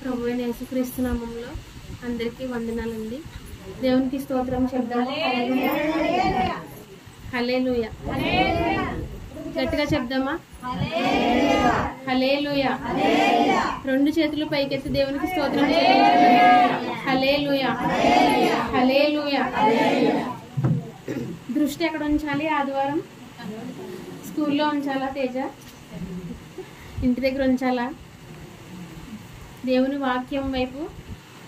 ప్రభువైన యేసుక్రీస్తు నామములో అందరికీ వందనాలండి. దేవునికి స్తోత్రం చెప్దాము. హల్లెలూయా. గట్టిగా చెప్దామా? హల్లెలూయా. రెండు చేతులు పైకెత్తి దేవునికి స్తోత్రం చెల్లించండి. హల్లెలూయా, హల్లెలూయా. దృష్టి ఎక్కడ ఉంచాలి? ఆదివారం స్కూల్లో ఉంచాలా? తేజ ఇంటి దగ్గర ఉంచాలా? దేవుని వాక్యం వైపు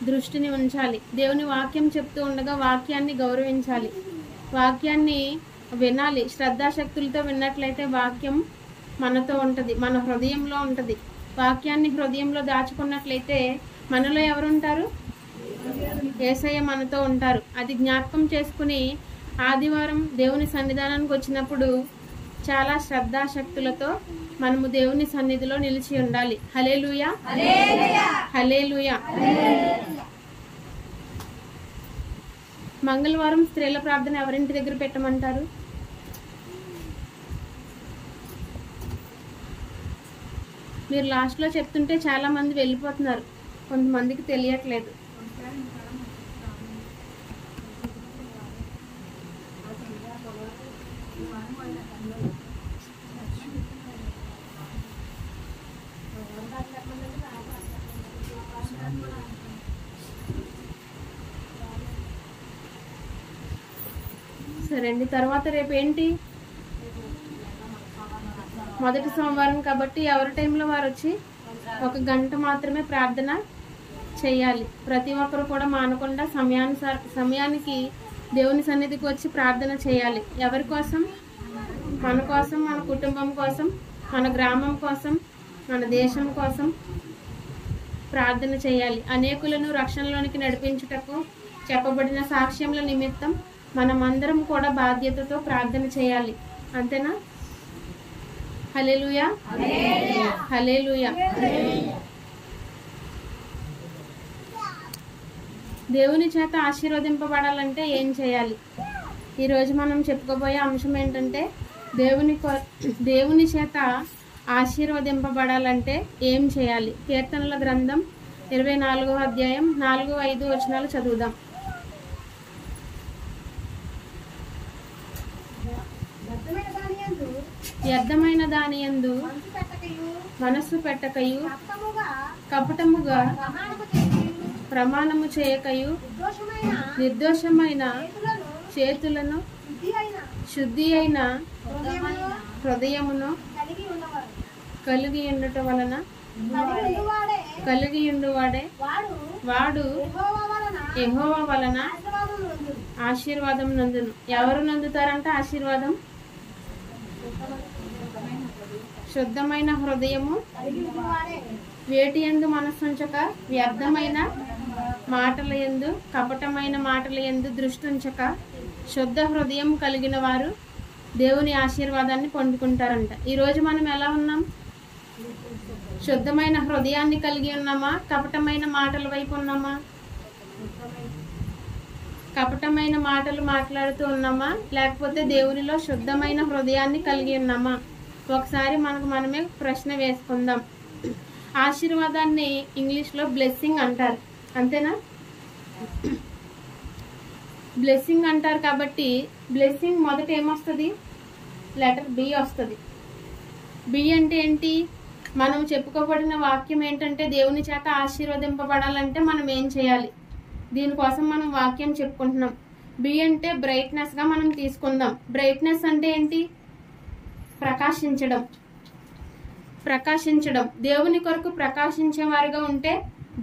దృష్టిని ఉంచాలి. దేవుని వాక్యం చెప్తూ ఉండగా వాక్యాన్ని గౌరవించాలి, వాక్యాన్ని వినాలి. శ్రద్ధాశక్తులతో విన్నట్లయితే వాక్యం మనతో ఉంటుంది, మన హృదయంలో ఉంటుంది. వాక్యాన్ని హృదయంలో దాచుకున్నట్లయితే మనలో ఎవరుంటారు? యేసయ్య మనతో ఉంటారు. అది జ్ఞాపకం చేసుకుని ఆదివారం దేవుని సన్నిధానానికి వచ్చినప్పుడు చాలా శ్రద్ధాశక్తులతో మనము దేవుని సన్నిధిలో నిలిచి ఉండాలి. హల్లెలూయా, హల్లెలూయా. మంగళవారం స్త్రీల ప్రార్థన ఎవరింటి దగ్గర పెట్టమంటారు? మీరు లాస్ట్లో చెప్తుంటే చాలా మంది వెళ్ళిపోతున్నారు, కొంతమందికి తెలియట్లేదు. సరే అండి. తర్వాత రేపు ఏంటి? మొదటి సోమవారం కాబట్టి ఎవరి టైంలో వారు వచ్చి 1 గంట మాత్రమే ప్రార్థన చేయాలి. ప్రతి ఒక్కరు కూడా మానకుండా సమయానికి దేవుని సన్నిధికి వచ్చి ప్రార్థన చేయాలి. ఎవరి కోసం? మన కోసం, మన కుటుంబం కోసం, మన గ్రామం కోసం, మన దేశం కోసం ప్రార్థన చేయాలి. అనేకులను రక్షణలోనికి నడిపించుటకు చెప్పబడిన సాక్ష్యముల నిమిత్తం మనమందరం కూడా బాధ్యతతో ప్రార్థన చేయాలి. అంతేనా? హల్లెలూయా, హల్లెలూయా. దేవుని చేత ఆశీర్వదింపబడాలంటే ఏం చేయాలి? ఈరోజు మనం చెప్పుకోబోయే అంశం ఏంటంటే దేవుని చేత ఆశీర్వదింపబడాలంటే ఏం చేయాలి? కీర్తనల గ్రంథం 24వ అధ్యాయం 4-5 వచనాలు చదువుదాం. వ్యర్థమైన దాని యందు మనస్సు పెట్టకయు, కపటముగా ప్రమాణము చేయకయు, నిర్దోషమైన చేతులను, శుద్ధి అయిన హృదయమును కలిగి ఉండటం వలన కలిగి ఉండువాడే వాడు యెహోవా వలన ఆశీర్వాదం నందును. ఎవరు నందుతారంట ఆశీర్వాదం? శుద్ధమైన హృదయము, వేటి యందు మనస్సుంచక, వ్యర్థమైన మాటల యందు, కపటమైన మాటల యందు దృష్టి ఉంచక, శుద్ధ హృదయం కలిగిన వారు దేవుని ఆశీర్వాదాన్ని పొందుకుంటారంట. ఈరోజు మనం ఎలా ఉన్నాం? శుద్ధమైన హృదయాన్ని కలిగి ఉన్నామా? కపటమైన మాటల వైపు ఉన్నామా? కపటమైన మాటలు మాట్లాడుతూ ఉన్నామా? లేకపోతే దేవునిలో శుద్ధమైన హృదయాన్ని కలిగి ఉన్నామా? ఒకసారి మనకు మనమే ప్రశ్న వేసుకుందాం. ఆశీర్వాదాన్ని ఇంగ్లీష్లో బ్లెస్సింగ్ అంటారు, అంతేనా? బ్లెస్సింగ్ అంటారు కాబట్టి బ్లెస్సింగ్ మొదట ఏమొస్తుంది? లెటర్ బి వస్తుంది. బి అంటే ఏంటి? మనం చెప్పుకోబడిన వాక్యం ఏంటంటే దేవుని చేత ఆశీర్వదింపబడాలంటే మనం ఏం చేయాలి? దీనికోసం మనం వాక్యం చెప్పుకుంటున్నాం. బి అంటే బ్రైట్నెస్గా మనం తీసుకుందాం. బ్రైట్నెస్ అంటే ఏంటి? ప్రకాశించడం, ప్రకాశించడం. దేవుని కొరకు ప్రకాశించేవారుగా ఉంటే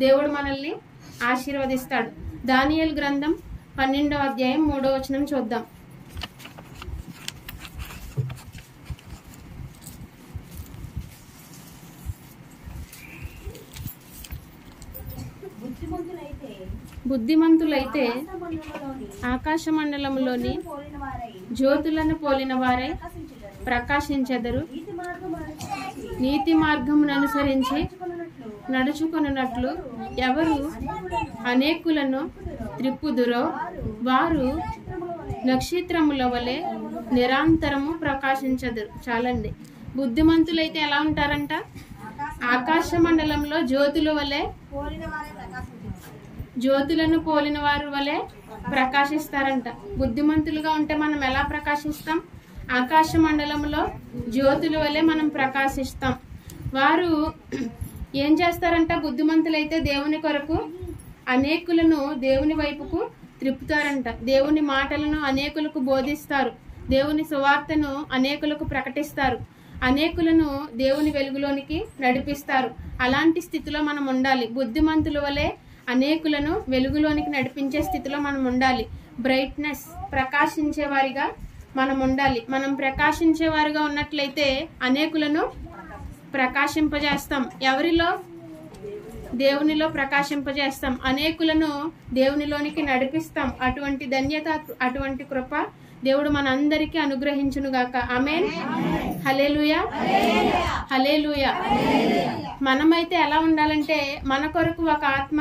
దేవుడు మనల్ని ఆశీర్వదిస్తాడు. దానియేలు గ్రంథం 12వ అధ్యాయం 3వ వచనం చూద్దాం. బుద్ధిమంతులైతే ఆకాశ మండలంలోని జ్యోతులను పోలిన వారై ప్రకాశించెదరు. నీతి మార్గమును అనుసరించి నడుచుకొనున్నట్లు ఎవరు అనేకులను త్రిప్పుదురో వారు నక్షత్రముల వలె నిరంతరము ప్రకాశించెదరు. చాలండి. బుద్ధిమంతులైతే ఎలా ఉంటారంట? ఆకాశ మండలంలో జ్యోతులను పోలిన వారి వలె ప్రకాశిస్తారంట. బుద్ధిమంతులుగా ఉంటే మనం ఎలా ప్రకాశిస్తాం? ఆకాశ మండలంలో జ్యోతుల వలె మనం ప్రకాశిస్తాం. వారు ఏం చేస్తారంట? బుద్ధిమంతులైతే దేవుని కొరకు అనేకులను దేవుని వైపుకు త్రిప్పుతారంట. దేవుని మాటలను అనేకులకు బోధిస్తారు. దేవుని సువార్తను అనేకులకు ప్రకటిస్తారు. అనేకులను దేవుని వెలుగులోనికి నడిపిస్తారు. అలాంటి స్థితిలో మనం ఉండాలి. బుద్ధిమంతుల వలె అనేకులను వెలుగులోనికి నడిపించే స్థితిలో మనం ఉండాలి. బ్రైట్నెస్, ప్రకాశించే వారిగా మనం ఉండాలి. మనం ప్రకాశించే వారిగా ఉన్నట్లయితే అనేకులను ప్రకాశింపజేస్తాం. ఎవరిలో? దేవునిలో ప్రకాశింపజేస్తాం. అనేకులను దేవునిలోనికి నడిపిస్తాం. అటువంటి ధన్యత, అటువంటి కృప దేవుడు మనందరికీ అనుగ్రహించునుగాక. ఆమేన్. హల్లెలూయా, హల్లెలూయా. మనమైతే ఎలా ఉండాలంటే, మన కొరకు ఒక ఆత్మ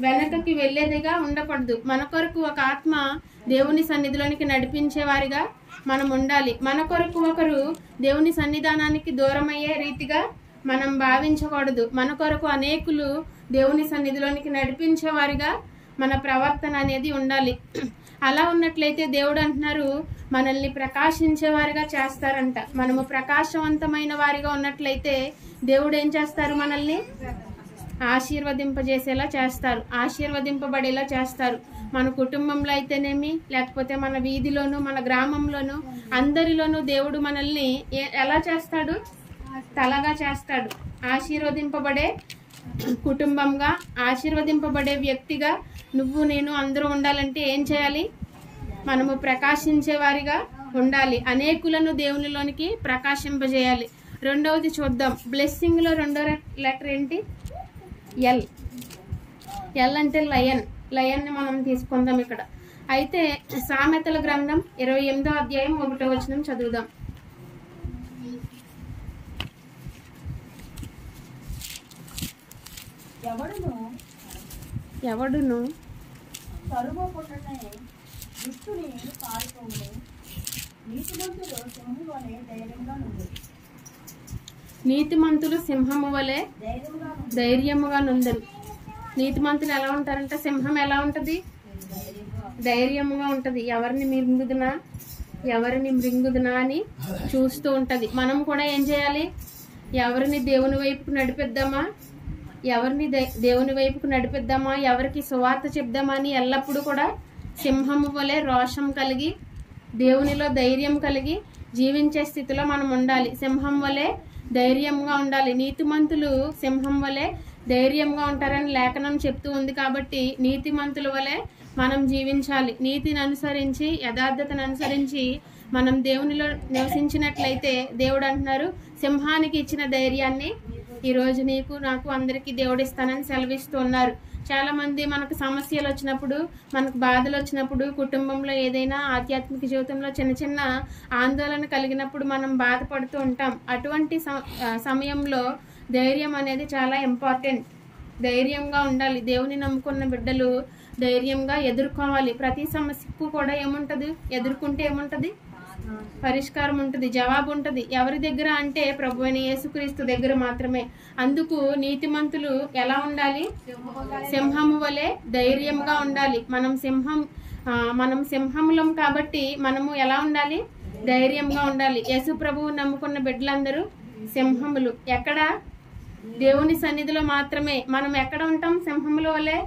వెనకకి వెళ్లేదిగా ఉండకూడదు. మన కొరకు ఒక ఆత్మ దేవుని సన్నిధిలోనికి నడిపించే వారిగా మనం ఉండాలి. మన కొరకు ఒకరు దేవుని సన్నిధానానికి దూరమయ్యే రీతిగా మనం భావించకూడదు. మన కొరకు అనేకులు దేవుని సన్నిధిలోనికి నడిపించే వారిగా మన ప్రవర్తన అనేది ఉండాలి. అలా ఉన్నట్లయితే దేవుడు అంటున్నారు, మనల్ని ప్రకాశించే వారిగా చేస్తారంట. మనము ప్రకాశవంతమైన వారిగా ఉన్నట్లయితే దేవుడు ఏం చేస్తారు? మనల్ని ఆశీర్వదింపజేసేలా చేస్తారు, ఆశీర్వదింపబడేలా చేస్తారు. మన కుటుంబంలో అయితేనేమి, లేకపోతే మన వీధిలోను, మన గ్రామంలోను, అందరిలోనూ దేవుడు మనల్ని ఎలా చేస్తాడు? తలగా చేస్తాడు. ఆశీర్వదింపబడే కుటుంబంగా, ఆశీర్వదింపబడే వ్యక్తిగా నువ్వు నేను అందరూ ఉండాలంటే ఏం చేయాలి? మనము ప్రకాశించే వారిగా ఉండాలి. అనేకులను దేవునిలోనికి ప్రకాశింపజేయాలి. రెండవది చూద్దాం. బ్లెస్సింగ్ లో రెండో లెటర్ ఏంటి? ఎల్. ఎల్ అంటే లయన్. లయన్ ని మనం తీసుకుందాం ఇక్కడ. అయితే సామెతల గ్రంథం 28వ అధ్యాయం 1వ వచనం చదువుదాం. ఎవడును నీతిమంతులు సింహము వలె ధైర్యముగా నుందరు. నీతిమంతులు ఎలా ఉంటారంటే, సింహం ఎలా ఉంటది? ధైర్యముగా ఉంటది. ఎవరిని మృంగుదునా అని చూస్తూ ఉంటది. మనం కూడా ఏం చేయాలి? ఎవరిని దేవుని వైపుకు నడిపిద్దామా, ఎవరికి సువార్త చెప్దామా అని ఎల్లప్పుడూ కూడా సింహము వలె రోషం కలిగి, దేవునిలో ధైర్యం కలిగి జీవించే స్థితిలో మనం ఉండాలి. సింహం వలె ధైర్యంగా ఉండాలి. నీతిమంతులు సింహం వలె ధైర్యంగా ఉంటారని లేఖనం చెప్తూ ఉంది. కాబట్టి నీతిమంతుల వలె మనం జీవించాలి. నీతిని అనుసరించి, యథార్థతను అనుసరించి మనం దేవునిలో నివసించినట్లయితే దేవుడు అంటున్నారు, సింహానికి ఇచ్చిన ధైర్యాన్ని ఈ రోజు నీకు, నాకు, అందరికీ దేవుడు ఇస్తానని సెలవిస్తూ ఉన్నారు. చాలా మంది మనకు సమస్యలు వచ్చినప్పుడు, మనకు బాధలు వచ్చినప్పుడు, కుటుంబంలో ఏదైనా ఆధ్యాత్మిక జీవితంలో చిన్న చిన్న ఆందోళన కలిగినప్పుడు మనం బాధపడుతూ ఉంటాం. అటువంటి సమయంలో ధైర్యం అనేది చాలా ఇంపార్టెంట్. ధైర్యంగా ఉండాలి. దేవుని నమ్ముకున్న బిడ్డలు ధైర్యంగా ఎదుర్కోవాలి. ప్రతి సమస్యకు కూడా ఏముంటది? ఎదుర్కొంటే ఏముంటది? పరిష్కారం ఉంటుంది, జవాబు ఉంటుంది. ఎవరి దగ్గర అంటే ప్రభువైన యేసుక్రీస్తు దగ్గర మాత్రమే. అందుకు నీతిమంతులు ఎలా ఉండాలి? సింహము వలె ధైర్యంగా ఉండాలి. మనం సింహములం కాబట్టి మనము ఎలా ఉండాలి? ధైర్యంగా ఉండాలి. యేసు ప్రభువు నమ్ముకున్న బిడ్డలందరూ సింహములు. ఎక్కడ? దేవుని సన్నిధిలో మాత్రమే. మనం ఎక్కడ ఉంటాం? సింహముల వలె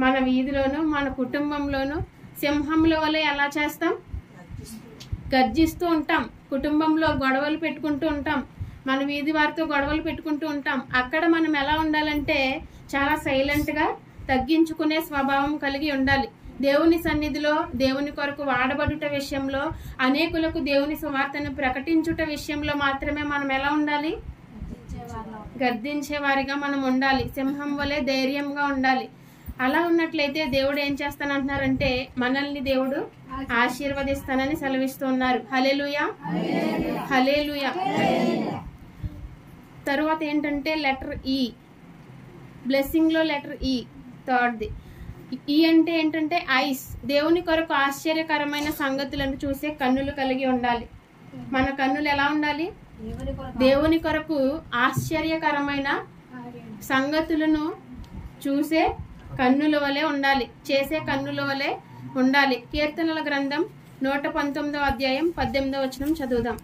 మన వీధిలోను, మన కుటుంబంలోను సింహముల వలె ఎలా చేస్తాం? గర్జిస్తూ ఉంటాం. కుటుంబంలో గొడవలు పెట్టుకుంటూ ఉంటాం. మన వీధి వారితో గొడవలు పెట్టుకుంటూ ఉంటాం. అక్కడ మనం ఎలా ఉండాలంటే చాలా సైలెంట్ గా, తగ్గించుకునే స్వభావం కలిగి ఉండాలి. దేవుని సన్నిధిలో దేవుని కొరకు వాడబడుట విషయంలో, అనేకులకు దేవుని సువార్తను ప్రకటించుట విషయంలో మాత్రమే మనం ఎలా ఉండాలి? గర్దించే వారిగా మనం ఉండాలి. సింహం వలె ధైర్యంగా ఉండాలి. అలా ఉన్నట్లయితే దేవుడు ఏం చేస్తానంటున్నారంటే, మనల్ని దేవుడు ఆశీర్వదిస్తానని సెలవిస్తూ ఉన్నారు. హల్లెలూయా, హల్లెలూయా. తరువాత ఏంటంటే లెటర్ ఈ. బ్లెస్సింగ్ లో లెటర్ ఈ, థర్డ్ది. ఈ అంటే ఏంటంటే ఐస్. దేవుని కొరకు ఆశ్చర్యకరమైన సంగతులను చూసే కన్నులు కలిగి ఉండాలి. మన కన్నులు ఎలా ఉండాలి? దేవుని కొరకు ఆశ్చర్యకరమైన సంగతులను చూసే కన్నుల వలె ఉండాలి, చేసే కన్నుల వలె ఉండాలి. కీర్తనల గ్రంథం 119వ అధ్యాయం 18వ వచనం చదువుదాం.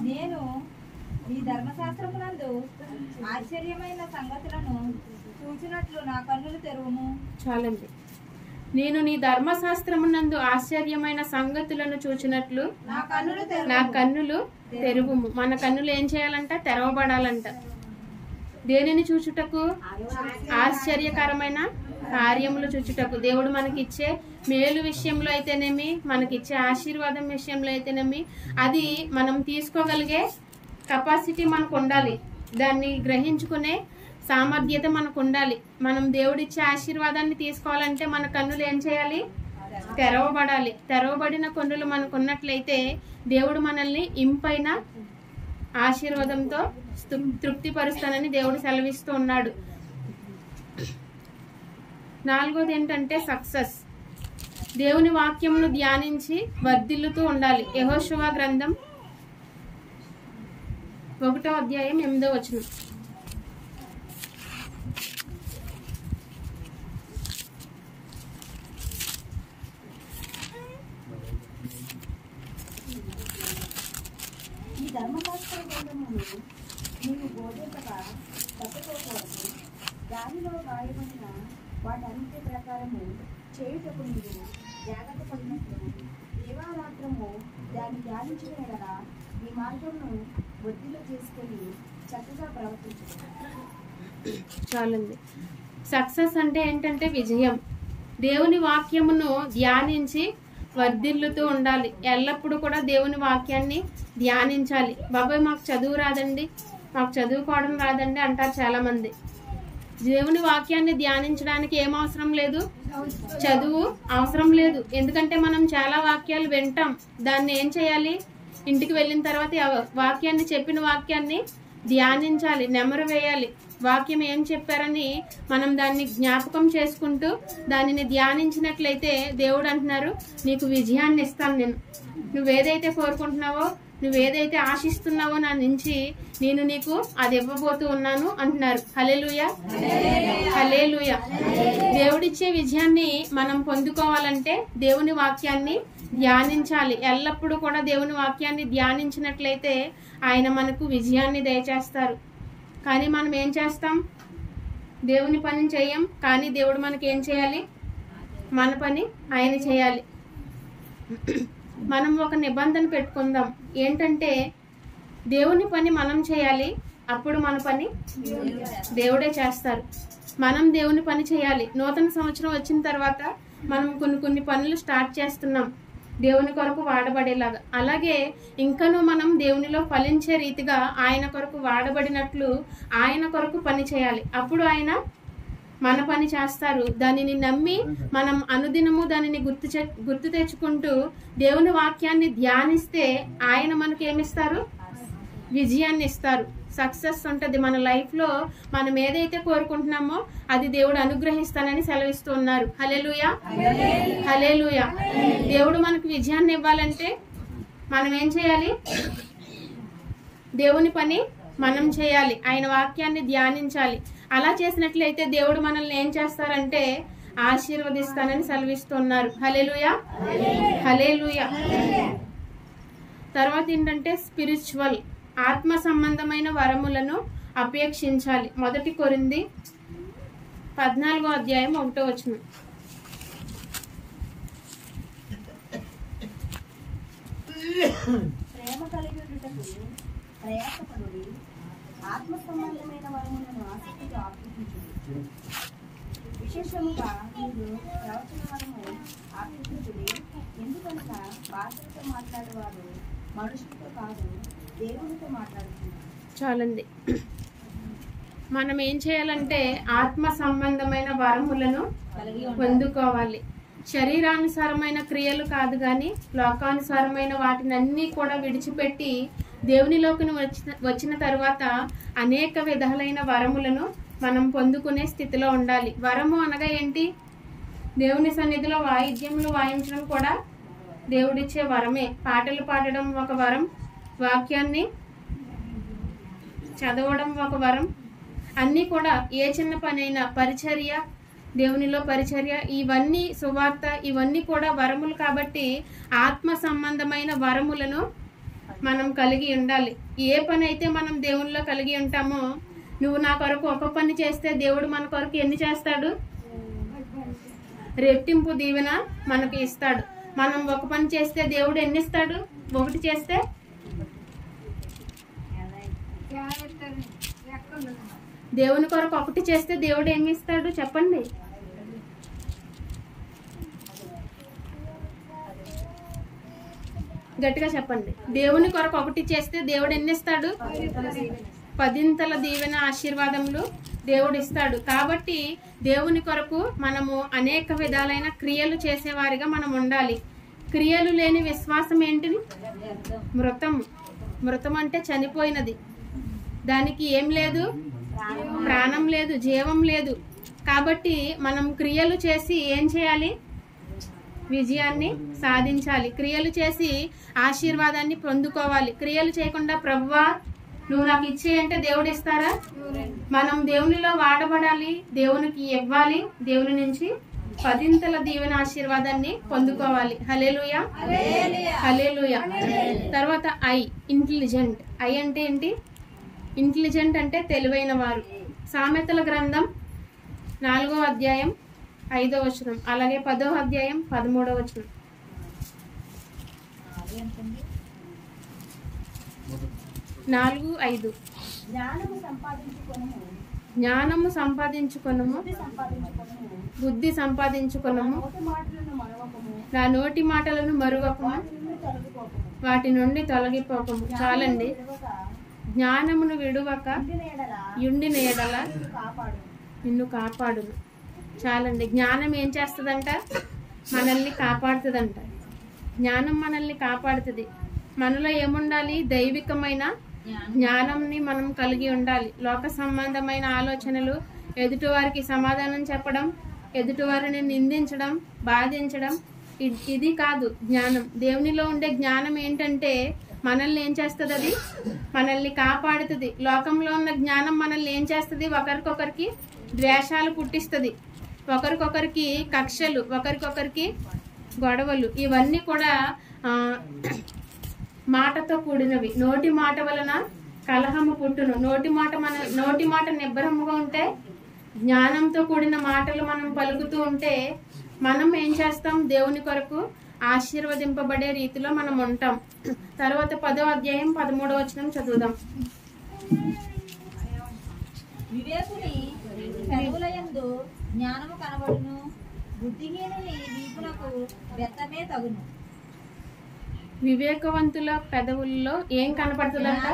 నేను నీ ధర్మశాస్త్రమునందు ఆశ్చర్యమైన సంగతులను చూచినట్లు నా కన్నులు తెరువుము. చాలండి. నేను నీ ధర్మశాస్త్రమునందు ఆశ్చర్యమైన సంగతులను చూచినట్లు నా కన్నులు తెరువుము. మన కన్నులు ఏం చేయాలంట? తెరవబడాలంట. దేనిని చూచుటకు? ఆశ్చర్యకరమైన కార్యములు చూచుటకు. దేవుడు మనకిచ్చే మేలు విషయంలో అయితేనేమి, మనకిచ్చే ఆశీర్వాదం విషయంలో అయితేనేమి, అది మనం తీసుకోగలిగే కెపాసిటీ మనకు ఉండాలి. దాన్ని గ్రహించుకునే సామర్థ్యత మనకు ఉండాలి. మనం దేవుడిచ్చే ఆశీర్వాదాన్ని తీసుకోవాలంటే మన కన్నులు ఏం చేయాలి? తెరవబడాలి. తెరవబడిన కన్నులు మనకు ఉన్నట్లయితే దేవుడు మనల్ని ఇంపైన ఆశీర్వాదంతో తృప్తిపరుస్తానని దేవుడు సెలవిస్తూ ఉన్నాడు. 4వది ఏంటంటే సక్సెస్. దేవుని వాక్యమును ధ్యానించి వర్ధిల్లుతూ ఉండాలి. యెహోషువ గ్రంథం 1వ అధ్యాయం 8వ వచనం. ఈ ధర్మశాస్త్ర గ్రంథమును నీవు బోధింపగా తప్పుకోకూడదు. దానిలో రాయబడిన వాటన్నిటి ప్రకారము చేయుటకు నీవు జాగ్రత్త పడినట్లు దేవారాత్రము దాన్ని ధ్యానించిన ఎడల ఈ మార్గమును వృద్ధిలో చేసుకొని చక్కగా ప్రవర్తించు. చాలండి. సక్సెస్ అంటే ఏంటంటే విజయం. దేవుని వాక్యమును ధ్యానించి వర్ధిల్లుతూ ఉండాలి. ఎల్లప్పుడూ కూడా దేవుని వాక్యాన్ని ధ్యానించాలి. బాబాయ్ మాకు చదువు రాదండి, మాకు చదువుకోవడం రాదండి అంటారు చాలా మంది. దేవుని వాక్యాన్ని ధ్యానించడానికి ఏం అవసరం లేదు? చదువు అవసరం లేదు. ఎందుకంటే మనం చాలా వాక్యాలు వింటాం. దాన్ని ఏం చేయాలి? ఇంటికి వెళ్ళిన తర్వాత వాక్యాన్ని, చెప్పిన వాక్యాన్ని ధ్యానించాలి, నెమరు వేయాలి. వాక్యం ఏం చెప్పారని మనం దాన్ని జ్ఞాపకం చేసుకుంటూ దానిని ధ్యానించినట్లయితే దేవుడు అంటున్నారు, నీకు విజయాన్ని ఇస్తాను. నువ్వేదైతే కోరుకుంటున్నావో, నువ్వేదైతే ఆశిస్తున్నావో నా నుంచి నేను నీకు అది ఇవ్వబోతూ ఉన్నాను అంటున్నారు. హల్లెలూయా, హల్లెలూయా. దేవుడిచ్చే విజయాన్ని మనం పొందుకోవాలంటే దేవుని వాక్యాన్ని ధ్యానించాలి. ఎల్లప్పుడూ కూడా దేవుని వాక్యాన్ని ధ్యానించినట్లయితే ఆయన మనకు విజయాన్ని దయచేస్తారు. కానీ మనం ఏం చేస్తాం? దేవుని పని చేయం. కానీ దేవుడు మనకి ఏం చేయాలి? మన పని ఆయన చేయాలి. మనం ఒక నిబంధన పెట్టుకుందాం. ఏంటంటే దేవుని పని మనం చేయాలి, అప్పుడు మన పని దేవుడే చేస్తారు. మనం దేవుని పని చేయాలి. నూతన సంవత్సరం వచ్చిన తర్వాత మనం కొన్ని పనులు స్టార్ట్ చేస్తున్నాం దేవుని కొరకు వాడబడేలాగా. అలాగే ఇంకనూ మనం దేవునిలో ఫలించే రీతిగా ఆయన కొరకు వాడబడినట్లు ఆయన కొరకు పని చేయాలి. అప్పుడు ఆయన మన పని చేస్తారు. దానిని నమ్మి మనం అనుదినము దానిని గుర్తు తెచ్చుకుంటూ దేవుని వాక్యాన్ని ధ్యానిస్తే ఆయన మనకు ఏమిస్తారు? విజయాన్ని ఇస్తారు. సక్సెస్ ఉంటుంది మన లైఫ్లో. మనం ఏదైతే కోరుకుంటున్నామో అది దేవుడు అనుగ్రహిస్తానని సెలవిస్తూ ఉన్నారు. హల్లెలూయా, హల్లెలూయా. దేవుడు మనకు విజయాన్ని ఇవ్వాలంటే మనం ఏం చేయాలి? దేవుని పని మనం చేయాలి, ఆయన వాక్యాన్ని ధ్యానించాలి. అలా చేసినట్లయితే దేవుడు మనల్ని ఏం చేస్తారంటే ఆశీర్వదిస్తానని సెలవిస్తున్నారు. హల్లెలూయా, హల్లెలూయా. తర్వాత ఏంటంటే స్పిరిచువల్, ఆత్మ సంబంధమైన వరములను అపేక్షించాలి. 1 కొరింథీ 14వ అధ్యాయం 1వ వచనం. ప్రేమ కలిగి ఉండుటకు ప్రయాసపడుడి, ఆత్మ సంబంధమైన వరములను ఆసక్తిగా ఆకర్షించుడి. విశేషముగా మీరు ప్రవచన వరము ఆకర్షించుడి. ఎందుకనగా భాషలతో మాట్లాడేవారు మనుషులతో కాదు, దేవునితో మాట్లాడుతున్నారు. చాలండి. మనం ఏం చేయాలంటే ఆత్మ సంబంధమైన వరములను పొందుకోవాలి. శరీరానుసారమైన క్రియలు కాదు, కానీ లోకానుసారమైన వాటినన్నీ కూడా విడిచిపెట్టి దేవునిలోకి వచ్చిన తర్వాత అనేక విధాలైన వరములను మనం పొందుకునే స్థితిలో ఉండాలి. వరము అనగా ఏంటి? దేవుని సన్నిధిలో వాయిద్యములు వాయించడం కూడా దేవుడిచ్చే వరమే. పాటలు పాడడం ఒక వరం, వాక్యాన్ని చదవడం ఒక వరం. అన్నీ కూడా ఏ చిన్న పనైనా పరిచర్య, దేవునిలో పరిచర్య, ఇవన్నీ సువార్త, ఇవన్నీ కూడా వరములు. కాబట్టి ఆత్మ సంబంధమైన వరములను మనం కలిగి ఉండాలి. ఏ పని అయితే మనం దేవునిలో కలిగి ఉంటామో, నువ్వు నా కొరకు ఒక పని చేస్తే దేవుడు మన కొరకు ఎన్ని చేస్తాడు? రెట్టింపు దీవెన మనకి ఇస్తాడు. మనం ఒక పని చేస్తే దేవుడు ఎన్ని ఇస్తాడు? ఒకటి చేస్తే దేవుని కొరకు ఒకటి చేస్తే దేవుడు ఏమి ఇస్తాడు చెప్పండి? గట్టిగా చెప్పండి. దేవుని కొరకు ఒకటి చేస్తే దేవుడు ఎన్ని ఇస్తాడు? 10 దీవెన ఆశీర్వాదములు దేవుడు ఇస్తాడు. కాబట్టి దేవుని కొరకు మనము అనేక విధాలైన క్రియలు చేసేవారిగా మనం ఉండాలి. క్రియలు లేని విశ్వాసం ఏంటిది? మృతం. మృతం అంటే చనిపోయినది. దానికి ఏం లేదు? ప్రాణం లేదు, జీవం లేదు. కాబట్టి మనం క్రియలు చేసి ఏం చేయాలి? విజయాన్ని సాధించాలి. క్రియలు చేసి ఆశీర్వాదాన్ని పొందుకోవాలి. క్రియలు చేయకుండా ప్రభువా నువ్వు నాకు ఇచ్చేయంటే దేవుడు ఇస్తారా? మనం దేవునిలో వాడబడాలి, దేవునికి ఇవ్వాలి, దేవుని నుంచి 10 దీవెన ఆశీర్వాదాన్ని పొందుకోవాలి. హల్లెలూయా, హల్లెలూయా. తర్వాత ఐ, ఇంటెలిజెంట్. ఐ అంటే ఏంటి? ఇంటెలిజెంట్ అంటే తెలివైన వారు. సామెతల గ్రంథం 4వ అధ్యాయం 5వ వచనం, అలాగే 10వ అధ్యాయం 13వ వచనం. 4:5 జ్ఞానము సంపాదించుకొనుము, బుద్ధి సంపాదించుకొనుము, నా నోటి మాటలను మరువకము, వాటి నుండి తొలగిపోకము. చాలండి. జ్ఞానమును విడువక యుండిన ఎడల నిన్ను కాపాడును. చాలండి. జ్ఞానం ఏం చేస్తుందంట? మనల్ని కాపాడుతుందంట. జ్ఞానం మనల్ని కాపాడుతుంది. మనలో ఏముండాలి? దైవికమైన జ్ఞానంని మనం కలిగి ఉండాలి. లోక సంబంధమైన ఆలోచనలు, ఎదుటివారికి సమాధానం చెప్పడం, ఎదుటివారిని నిందించడం, బాధించడం, ఇది కాదు జ్ఞానం. దేవునిలో ఉండే జ్ఞానం ఏంటంటే మనల్ని ఏం చేస్తుంది? అది మనల్ని కాపాడుతుంది. లోకంలో ఉన్న జ్ఞానం మనల్ని ఏం చేస్తుంది? ఒకరికొకరికి ద్వేషాలు పుట్టిస్తుంది, ఒకరికొకరికి కక్షలు, ఒకరికొకరికి గొడవలు. ఇవన్నీ కూడా మాటతో కూడినవి. నోటి మాట వలన కలహము పుట్టును. నోటి మాట నిబ్బరముగా ఉంటే, జ్ఞానంతో కూడిన మాటలు మనం పలుకుతూ ఉంటే మనం ఏం చేస్తాం? దేవుని కొరకు ఆశీర్వదింపబడే రీతిలో మనం ఉంటాం. తర్వాత 10వ అధ్యాయం 13వ వచనం చదువుదాం. వివేకుని పెదవులయందు జ్ఞానము కనబడును, బుద్ధిహీనుని వీపునకు బెత్తమే తగును. వివేకవంతుల పెదవుల్లో ఏం కనపడుతుందంట?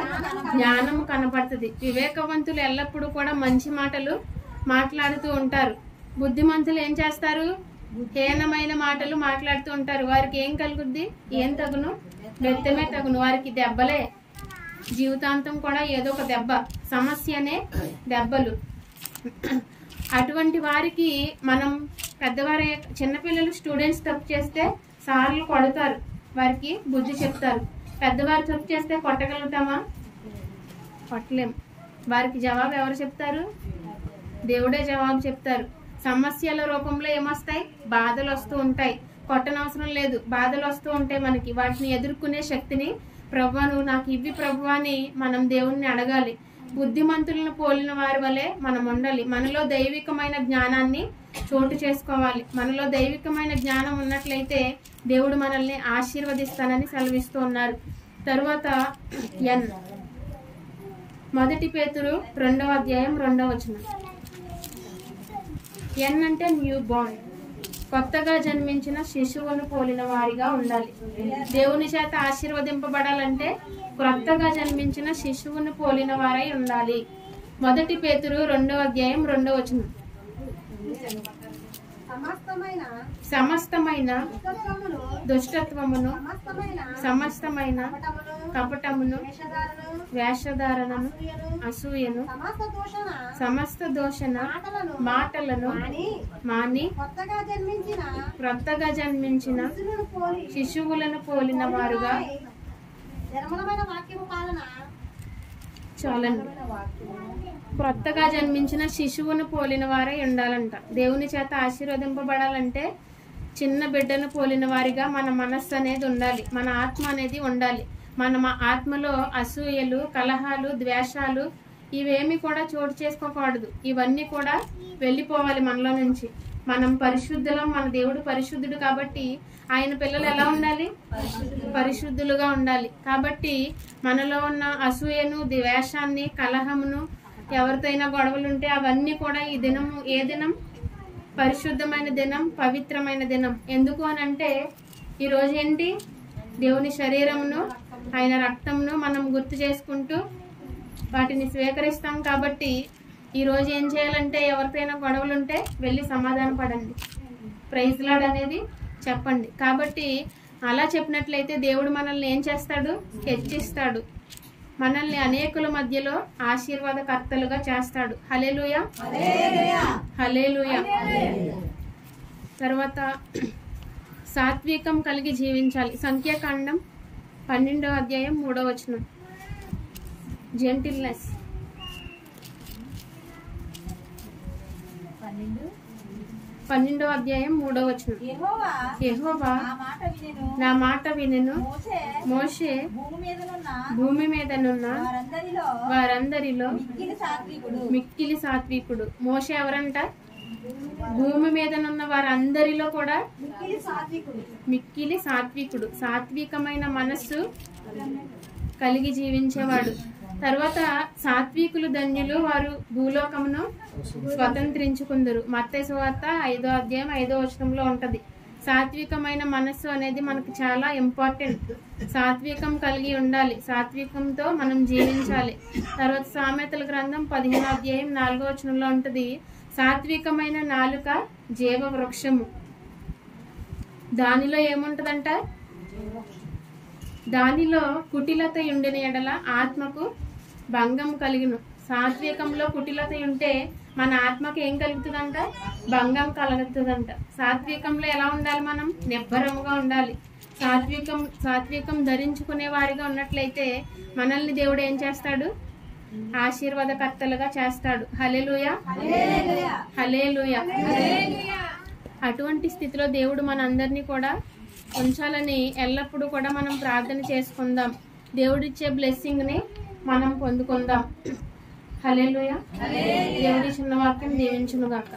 జ్ఞానం కనపడుతుంది. వివేకవంతులు ఎల్లప్పుడూ కూడా మంచి మాటలు మాట్లాడుతూ ఉంటారు. బుద్ధిమంతులు ఏం చేస్తారు? హీనమైన మాటలు మాట్లాడుతూ ఉంటారు. వారికి ఏం కలుగుద్ది? ఏం తగును? బెత్తమే తగును. వారికి దెబ్బలే. జీవితాంతం కూడా ఏదో ఒక దెబ్బ, సమస్యనే దెబ్బలు. అటువంటి వారికి మనం పెద్దవారి, చిన్నపిల్లలు స్టూడెంట్స్ తప్పు చేస్తే సార్లు కొడతారు, వారికి బుద్ధి చెప్తారు. పెద్దవారు తప్పు చేస్తే కొట్టగలుగుతామా? కొట్టలేం. వారికి జవాబు ఎవరు చెప్తారు? దేవుడే జవాబు చెప్తారు. సమస్యల రూపంలో ఏమొస్తాయి? బాధలు వస్తూ ఉంటాయి. కొట్టనవసరం లేదు, బాధలు వస్తూ ఉంటాయి మనకి. వాటిని ఎదుర్కొనే శక్తిని ప్రభువా నువ్వు నాకు ఇవ్వి ప్రభువా అని మనం దేవుణ్ణి అడగాలి. బుద్ధిమంతులను పోలిన వారి వలె మనం ఉండాలి. మనలో దైవికమైన జ్ఞానాన్ని చోటు చేసుకోవాలి. మనలో దైవికమైన జ్ఞానం ఉన్నట్లయితే దేవుడు మనల్ని ఆశీర్వదిస్తానని సెలవిస్తూ ఉన్నారు. తరువాత ఎన్, 1 పేతురు 2వ అధ్యాయం 2వ వచనం. ఎన్ అంటే న్యూ బార్న్, కొత్తగా జన్మించిన శిశువును పోలిన వారిగా ఉండాలి. దేవుని చేత ఆశీర్వదింపబడాలంటే కొత్తగా జన్మించిన శిశువును పోలిన వారై ఉండాలి. 1 పేతురు 2వ అధ్యాయం 2వ వచనం. సమస్తమైన దుష్టత్వమును, సమస్తమైన కపటమును వేషధారణను, వేషధారణను అసూయను, అసూయను సమస్త దూషణ మాటలను మాని క్రొత్తగా జన్మించిన శిశువులను పోలిన వారుగా నిర్మలమైన వాక్యము పాలన చాలండి. క్రొత్తగా జన్మించిన శిశువును పోలిన వారై ఉండాలంట. దేవుని చేత ఆశీర్వదింపబడాలంటే చిన్న బిడ్డను పోలిన వారిగా మన మనస్సు అనేది ఉండాలి, మన ఆత్మ అనేది ఉండాలి. మన ఆత్మలో అసూయలు, కలహాలు, ద్వేషాలు ఇవేమి కూడా చోటు చేసుకోకూడదు. ఇవన్నీ కూడా వెళ్ళిపోవాలి మనలో నుంచి. మనం పరిశుద్ధులం, మన దేవుడు పరిశుద్ధుడు కాబట్టి ఆయన పిల్లలు ఎలా ఉండాలి? పరిశుద్ధులుగా ఉండాలి. కాబట్టి మనలో ఉన్న అసూయను, ద్వేషాన్ని, కలహమును, ఎవరితో అయినా గొడవలు ఉంటే అవన్నీ కూడా ఈ దినము ఏ దినం? పరిశుద్ధమైన దినం, పవిత్రమైన దినం. ఎందుకు అని అంటే ఈరోజు ఏంటి? దేవుని శరీరమును, ఆయన రక్తమును మనం గుర్తు చేసుకుంటూ వాటిని స్వీకరిస్తాం. కాబట్టి ఈరోజు ఏం చేయాలంటే ఎవరికైనా గొడవలు ఉంటే వెళ్ళి సమాధాన పడండి, ప్రైజ్ లార్డ్ అనేది చెప్పండి. కాబట్టి అలా చెప్పినట్లయితే దేవుడు మనల్ని ఏం చేస్తాడు? హెచ్చిస్తాడు. మనల్ని అనేకుల మధ్యలో ఆశీర్వాదకర్తలుగా చేస్తాడు. హల్లెలూయా, హల్లెలూయా. తర్వాత సాత్వికం కలిగి జీవించాలి. సంఖ్యాకాండం 12వ అధ్యాయం 3వ వచనం. జెంటిల్నెస్. 12వ అధ్యాయం 3వ వచనం. యెహోవా నా మాట వినెను. మోషే భూమి మీదనున్న వారందరిలో మిక్కిలి సాత్వికుడు. మోషే ఎవరంట? భూమి మీదనున్న వారందరిలో కూడా మిక్కిలి సాత్వికుడు. సాత్వికమైన మనస్సు కలిగి జీవించేవాడు. తర్వాత సాత్వికులు ధన్యులు, వారు భూలోకమును స్వతంత్రించుకుందరు. మత్తయి సువార్త 5వ అధ్యాయం 5వ వచనంలో ఉంటది. సాత్వికమైన మనస్సు అనేది మనకు చాలా ఇంపార్టెంట్. సాత్వికం కలిగి ఉండాలి, సాత్వికంతో మనం జీవించాలి. తర్వాత సామెతల గ్రంథం 15వ అధ్యాయం 4వ వచనంలో ఉంటది, సాత్వికమైన నాలుక జీవ వృక్షము. దానిలో ఏముంటదంట? దానిలో కుటిలత ఉండిన ఎడల ఆత్మకు భంగం కలిగిను. సాత్వికంలో కుటిలత ఉంటే మన ఆత్మకి ఏం కలుగుతుందంట? భంగం కలుగుతుందంట. సాత్వికంలో ఎలా ఉండాలి? మనం నిబ్బరముగా ఉండాలి. సాత్వికం ధరించుకునే వారిగా ఉన్నట్లయితే మనల్ని దేవుడు ఏం చేస్తాడు? ఆశీర్వాదకర్తలుగా చేస్తాడు. హల్లెలూయా, హల్లెలూయా. అటువంటి స్థితిలో దేవుడు మనందరినీ కూడా ఉంచాలని ఎల్లప్పుడూ కూడా మనం ప్రార్థన చేసుకుందాం. దేవుడిచ్చే బ్లెస్సింగ్ ని మనం పొందుకుందాం. హల్లెలూయా. దేవుడి చిన్న వాక్యం దీవించును గాక.